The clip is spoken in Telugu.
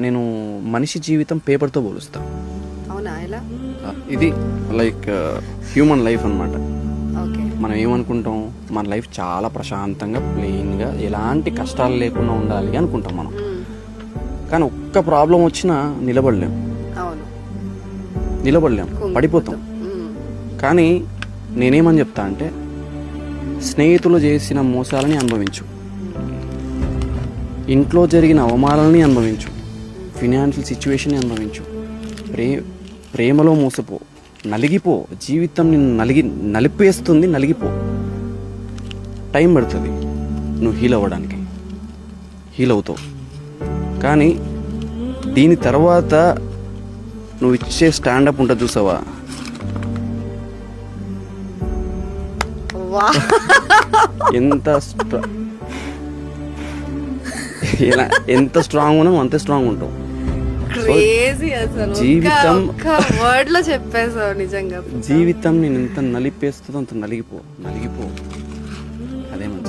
నేను మనిషి జీవితం పేపర్తో పోలుస్తా. అవునా, ఎలా? ఇది లైక్ హ్యూమన్ లైఫ్ అన్నమాట. ఓకే. మనం ఏమనుకుంటాం, మన లైఫ్ చాలా ప్రశాంతంగా ప్లెయిన్గా ఎలాంటి కష్టాలు లేకుండా ఉండాలి అనుకుంటాం మనం. కానీ ఒక్క ప్రాబ్లం వచ్చినా నిలబడలేం, అవును, పడిపోతాం. కానీ నేనేమని చెప్తా అంటే, స్నేహితులు చేసిన మోసాలని అనుభవించు, ఇంట్లో జరిగిన అవమానాలని అనుభవించు, ఫినాన్షియల్ సిచ్యువేషన్ అనుభవించు, ప్రేమలో మోసపో, నలిగిపో. జీవితం నిన్ను నలిపేస్తుంది, నలిగిపో. టైం పడుతుంది నువ్వు హీల్ అవ్వడానికి, హీల్ అవుతావు. కానీ దీని తర్వాత నువ్వు ఇచ్చే స్టాండప్ ఉంటుంది చూసావా, ఎంత స్ట్రాంగ్ ఉన్నావు అంతే స్ట్రాంగ్ ఉంటావు. జీవితం వర్డ్ లో చెప్పేసావు నిజంగా. జీవితం నేను ఎంత నలిపేస్తుందో అంత నలిగిపో. అదే మంచి